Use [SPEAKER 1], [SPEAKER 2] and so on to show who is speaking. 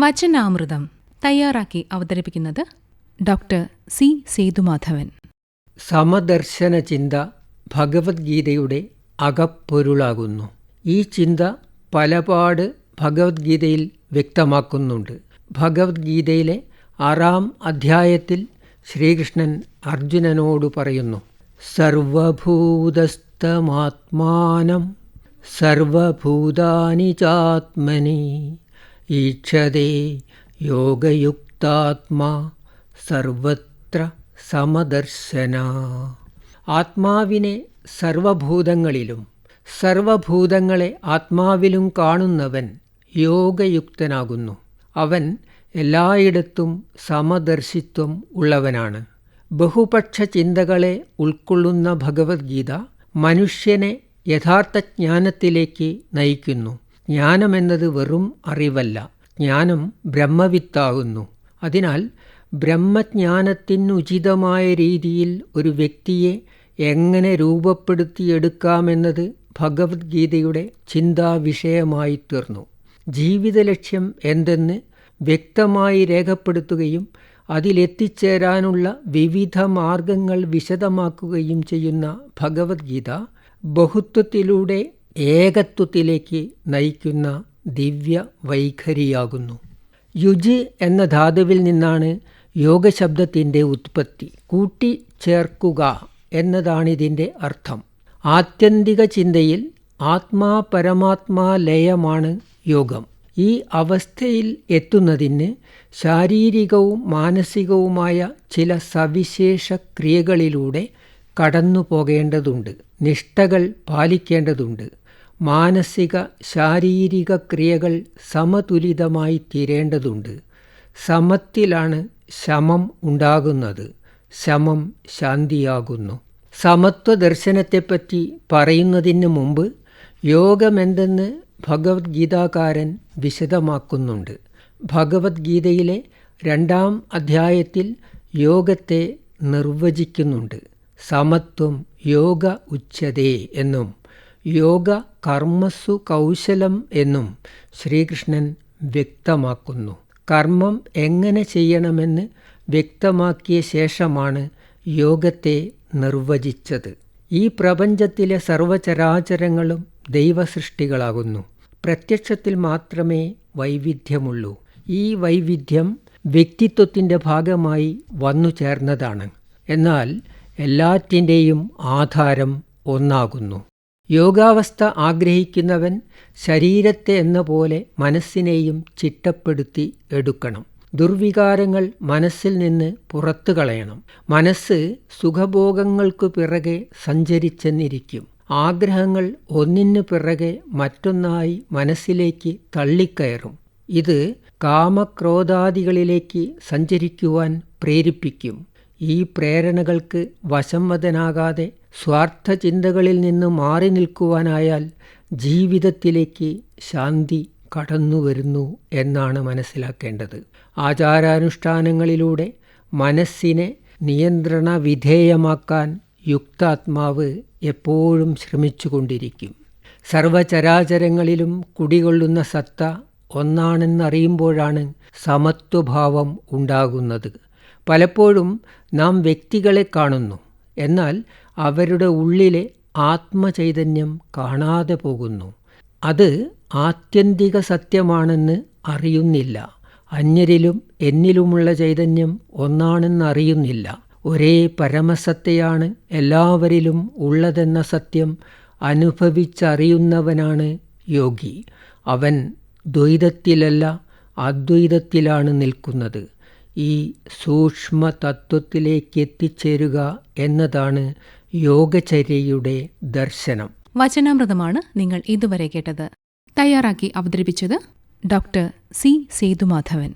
[SPEAKER 1] വചനാമൃതം തയ്യാറാക്കി അവതരിപ്പിക്കുന്നത് doctor C Sethumadhavan.
[SPEAKER 2] സമദർശന ചിന്ത ഭഗവത്ഗീതയുടെ അകപ്പൊരുളാകുന്നു. ഈ ചിന്ത പലപാട് ഭഗവത്ഗീതയിൽ വ്യക്തമാക്കുന്നുണ്ട്. ഭഗവത്ഗീതയിലെ 6-ാം അധ്യായത്തിൽ ശ്രീകൃഷ്ണൻ അർജുനനോട് പറയുന്നു, സർവഭൂതസ്ഥമാത്മാനം സർവഭൂതാനി ചാത്മനി ഈക്ഷതേ യോഗയുക്താത്മാ സർവത്ര സമദർശന. ആത്മാവിനെ സർവഭൂതങ്ങളിലും സർവഭൂതങ്ങളെ ആത്മാവിലും കാണുന്നവൻ യോഗയുക്തനാകുന്നു. അവൻ എല്ലായിടത്തും സമദർശിത്വം ഉള്ളവനാണ്. ബഹുപക്ഷ ചിന്തകളെ ഉൾക്കൊള്ളുന്ന ഭഗവത്ഗീത മനുഷ്യനെ യഥാർത്ഥ ജ്ഞാനത്തിലേക്ക് നയിക്കുന്നു. ജ്ഞാനമെന്നത് വെറും അറിവല്ല, ജ്ഞാനം ബ്രഹ്മവിത്താകുന്നു. അതിനാൽ ബ്രഹ്മജ്ഞാനത്തിനുചിതമായ രീതിയിൽ ഒരു വ്യക്തിയെ എങ്ങനെ രൂപപ്പെടുത്തിയെടുക്കാമെന്നത് ഭഗവത്ഗീതയുടെ ചിന്താവിഷയമായി തീർന്നു. ജീവിത ലക്ഷ്യം എന്തെന്ന് വ്യക്തമായി രേഖപ്പെടുത്തുകയും അതിലെത്തിച്ചേരാനുള്ള വിവിധ മാർഗങ്ങൾ വിശദമാക്കുകയും ചെയ്യുന്ന ഭഗവത്ഗീത ബഹുത്വത്തിലൂടെ ഏകത്വത്തിലേക്ക് നയിക്കുന്ന ദിവ്യ വൈഖരിയാകുന്നു. യുജ് എന്ന ധാതുവിൽ നിന്നാണ് യോഗശബ്ദത്തിൻ്റെ ഉത്പത്തി. കൂട്ടിച്ചേർക്കുക എന്നതാണിതിൻ്റെ അർത്ഥം. ആത്യന്തിക ചിന്തയിൽ ആത്മാ പരമാത്മാ ലയമാണ് യോഗം. ഈ അവസ്ഥയിൽ എത്തുന്നതിന് ശാരീരികവും മാനസികവുമായ ചില സവിശേഷ ക്രിയകളിലൂടെ കടന്നു പോകേണ്ടതുണ്ട്. നിഷ്ഠകൾ പാലിക്കേണ്ടതുണ്ട്. മാനസിക ശാരീരിക ക്രിയകൾ സമതുലിതമായി തീരേണ്ടതുണ്ട്. സമത്തിലാണ് ശമം ഉണ്ടാകുന്നത്. ശമം ശാന്തിയാകുന്നു. സമത്വ ദർശനത്തെപ്പറ്റി പറയുന്നതിന് മുമ്പ് യോഗമെന്തെന്ന് ഭഗവത്ഗീതാകാരൻ വിശദമാക്കുന്നുണ്ട്. ഭഗവത്ഗീതയിലെ 2-ാം അധ്യായത്തിൽ യോഗത്തെ നിർവചിക്കുന്നുണ്ട്. സമത്വം യോഗ ഉച്യതേ എന്നും യോഗ കർമ്മസു കൗശലം എന്നും ശ്രീകൃഷ്ണൻ വ്യക്തമാക്കുന്നു. കർമ്മം എങ്ങനെ ചെയ്യണമെന്ന് വ്യക്തമാക്കിയ ശേഷമാണ് യോഗത്തെ നിർവചിച്ചത്. ഈ പ്രപഞ്ചത്തിലെ സർവചരാചരങ്ങളും ദൈവസൃഷ്ടികളാകുന്നു. പ്രത്യക്ഷത്തിൽ മാത്രമേ വൈവിധ്യമുള്ളൂ. ഈ വൈവിധ്യം വ്യക്തിത്വത്തിൻ്റെ ഭാഗമായി വന്നു ചേർന്നതാണ്. എന്നാൽ എല്ലാറ്റിൻ്റെയും ആധാരം ഒന്നാകുന്നു. യോഗാവസ്ഥ ആഗ്രഹിക്കുന്നവൻ ശരീരത്തെ എന്ന പോലെ മനസ്സിനെയും ചിട്ടപ്പെടുത്തി എടുക്കണം. ദുർവികാരങ്ങൾ മനസ്സിൽ നിന്ന് പുറത്തു കളയണം. മനസ്സ് സുഖഭോഗങ്ങൾക്കു പിറകെ സഞ്ചരിച്ചെന്നിരിക്കും. ആഗ്രഹങ്ങൾ ഒന്നിനു പിറകെ മറ്റൊന്നായി മനസ്സിലേക്ക് തള്ളിക്കയറും. ഇത് കാമക്രോധാദികളിലേക്ക് സഞ്ചരിക്കുവാൻ പ്രേരിപ്പിക്കും. ഈ പ്രേരണകൾക്ക് വശംവദനാകാതെ സ്വാർത്ഥ ചിന്തകളിൽ നിന്ന് മാറി നിൽക്കുവാനായാൽ ജീവിതത്തിലേക്ക് ശാന്തി കടന്നുവരുന്നു എന്നാണ് മനസ്സിലാക്കേണ്ടത്. ആചാരാനുഷ്ഠാനങ്ങളിലൂടെ മനസ്സിനെ നിയന്ത്രണ വിധേയമാക്കാൻ യുക്താത്മാവ് എപ്പോഴും ശ്രമിച്ചുകൊണ്ടിരിക്കും. സർവചരാചരങ്ങളിലും കുടികൊള്ളുന്ന സത്ത ഒന്നാണെന്നറിയുമ്പോഴാണ് സമത്വഭാവം ഉണ്ടാകുന്നത്. പലപ്പോഴും നാം വ്യക്തികളെ കാണുന്നു, എന്നാൽ അവരുടെ ഉള്ളിലെ ആത്മചൈതന്യം കാണാതെ പോകുന്നു. അത് ആത്യന്തിക സത്യമാണെന്ന് അറിയുന്നില്ല. അന്യരിലും എന്നിലുമുള്ള ചൈതന്യം ഒന്നാണെന്നറിയുന്നില്ല. ഒരേ പരമസത്തയാണ് എല്ലാവരിലും ഉള്ളതെന്ന സത്യം അനുഭവിച്ചറിയുന്നവനാണ് യോഗി. അവൻ ദ്വൈതത്തിലല്ല അദ്വൈതത്തിലാണ് നിൽക്കുന്നത്. ഈ സൂക്ഷ്മ തത്വത്തിലേക്ക് എത്തിച്ചേരുക എന്നതാണ് യോഗചര്യയുടെ ദർശനം.
[SPEAKER 1] വചനാമൃതമാണ് നിങ്ങൾ ഇതുവരെ കേട്ടത്. തയ്യാറാക്കി അവതരിപ്പിച്ചത് ഡോക്ടർ സി സേതുമാധവൻ.